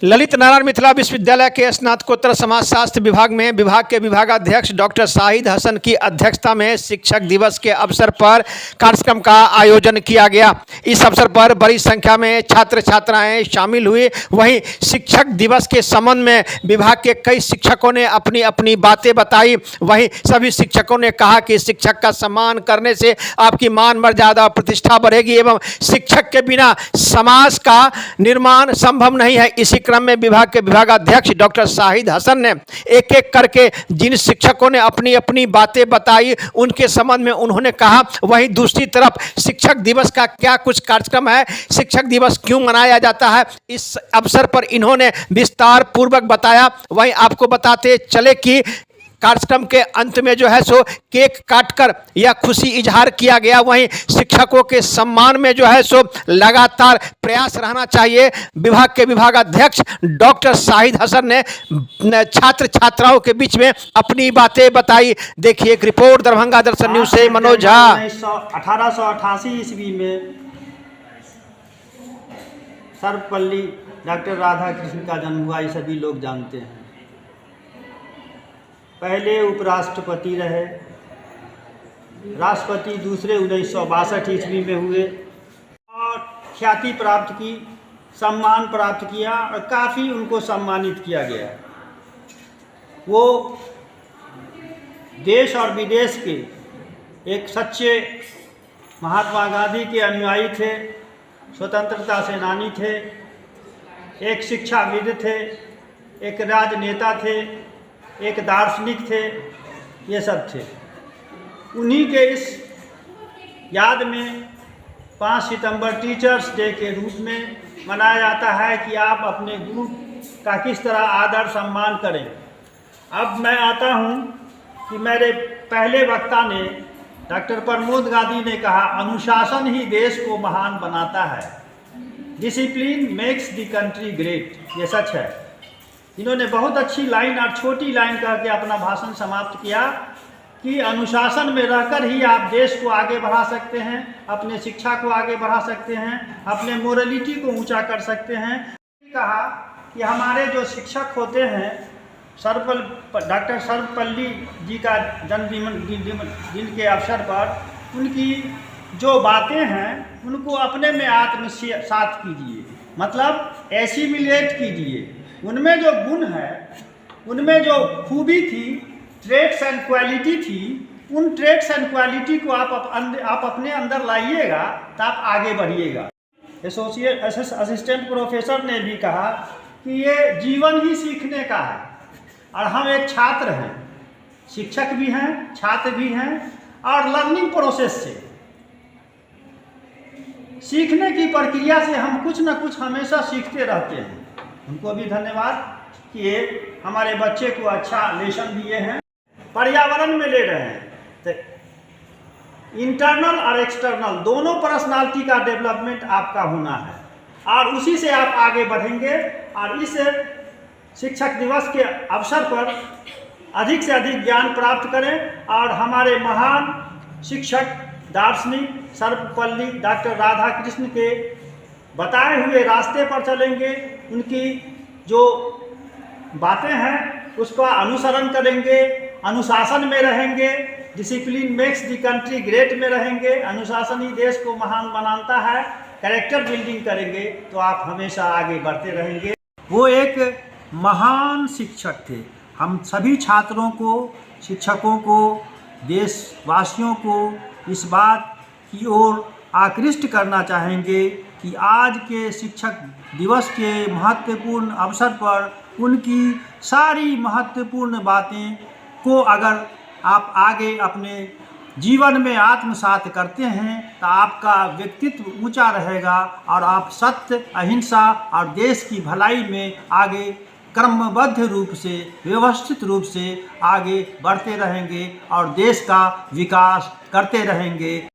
ललित नारायण मिथिला विश्वविद्यालय के स्नातकोत्तर समाजशास्त्र विभाग में विभाग के विभागाध्यक्ष डॉक्टर शाहिद हसन की अध्यक्षता में शिक्षक दिवस के अवसर पर कार्यक्रम का आयोजन किया गया। इस अवसर पर बड़ी संख्या में छात्र छात्राएं शामिल हुए। वहीं शिक्षक दिवस के संबंध में विभाग के कई शिक्षकों ने अपनी अपनी बातें बताई। वहीं सभी शिक्षकों ने कहा कि शिक्षक का सम्मान करने से आपकी मान मर्यादा प्रतिष्ठा बढ़ेगी एवं शिक्षक के बिना समाज का निर्माण संभव नहीं है। इसी क्रम में विभाग के विभागाध्यक्ष डॉक्टर शाहिद हसन ने एक एक करके जिन शिक्षकों ने अपनी अपनी बातें बताई उनके संबंध में उन्होंने कहा। वहीं दूसरी तरफ शिक्षक दिवस का क्या कुछ कार्यक्रम है, शिक्षक दिवस क्यों मनाया जाता है, इस अवसर पर इन्होंने विस्तार पूर्वक बताया। वहीं आपको बताते चले कि कार्यक्रम के अंत में जो है सो केक काटकर यह खुशी इजहार किया गया। वहीं शिक्षकों के सम्मान में जो है सो लगातार प्रयास रहना चाहिए। विभाग के विभागाध्यक्ष डॉक्टर शाहिद हसन ने छात्र छात्राओं के बीच में अपनी बातें बताई। देखिए एक रिपोर्ट दरभंगा दर्शन न्यूज से मनोज झा। 1888 ईस्वी में सर्वपल्ली डॉक्टर राधाकृष्ण का जन्म हुआ, ये सभी लोग जानते हैं। पहले उपराष्ट्रपति रहे, राष्ट्रपति दूसरे 1962 ईस्वी में हुए और ख्याति प्राप्त की, सम्मान प्राप्त किया और काफ़ी उनको सम्मानित किया गया। वो देश और विदेश के एक सच्चे महात्मा गांधी के अनुयायी थे, स्वतंत्रता सेनानी थे, एक शिक्षाविद थे, एक राजनेता थे, एक दार्शनिक थे, ये सब थे। उन्हीं के इस याद में 5 सितंबर टीचर्स डे के रूप में मनाया जाता है कि आप अपने गुरु का किस तरह आदर सम्मान करें। अब मैं आता हूँ कि मेरे पहले वक्ता ने डॉक्टर प्रमोद गांधी ने कहा, अनुशासन ही देश को महान बनाता है, discipline makes the country great. ये सच है। इन्होंने बहुत अच्छी लाइन और छोटी लाइन करके अपना भाषण समाप्त किया कि अनुशासन में रहकर ही आप देश को आगे बढ़ा सकते हैं, अपने शिक्षा को आगे बढ़ा सकते हैं, अपने मोरलिटी को ऊंचा कर सकते हैं। कहा कि हमारे जो शिक्षक होते हैं, डॉक्टर सर्वपल्ली जी का जन्मदिन के अवसर पर उनकी जो बातें हैं उनको अपने में आत्मसात कीजिए, मतलब एसिमिलेट कीजिए। उनमें जो गुण है, उनमें जो खूबी थी, ट्रेट्स एंड क्वालिटी थी, उन ट्रेट्स एंड क्वालिटी को आप अपने अंदर लाइएगा तो आप आगे बढ़िएगा। असिस्टेंट प्रोफेसर ने भी कहा कि ये जीवन ही सीखने का है और हम एक छात्र हैं, शिक्षक भी हैं, छात्र भी हैं और लर्निंग प्रोसेस से, सीखने की प्रक्रिया से हम कुछ न कुछ हमेशा सीखते रहते हैं। उनको भी धन्यवाद कि ये हमारे बच्चे को अच्छा लेसन दिए हैं, पर्यावरण में ले रहे हैं। तो इंटरनल और एक्सटर्नल दोनों पर्सनालिटी का डेवलपमेंट आपका होना है और उसी से आप आगे बढ़ेंगे। और इस शिक्षक दिवस के अवसर पर अधिक से अधिक ज्ञान प्राप्त करें और हमारे महान शिक्षक दार्शनिक सर्वपल्ली डॉक्टर राधाकृष्ण के बताए हुए रास्ते पर चलेंगे। उनकी जो बातें हैं उसका अनुसरण करेंगे, अनुशासन में रहेंगे, discipline makes the country great में रहेंगे, अनुशासन ही देश को महान बनाता है, कैरेक्टर बिल्डिंग करेंगे तो आप हमेशा आगे बढ़ते रहेंगे। वो एक महान शिक्षक थे। हम सभी छात्रों को, शिक्षकों को, देशवासियों को इस बात की ओर आकृष्ट करना चाहेंगे कि आज के शिक्षक दिवस के महत्वपूर्ण अवसर पर उनकी सारी महत्वपूर्ण बातें को अगर आप आगे अपने जीवन में आत्मसात करते हैं तो आपका व्यक्तित्व ऊंचा रहेगा और आप सत्य, अहिंसा और देश की भलाई में आगे क्रमबद्ध रूप से, व्यवस्थित रूप से आगे बढ़ते रहेंगे और देश का विकास करते रहेंगे।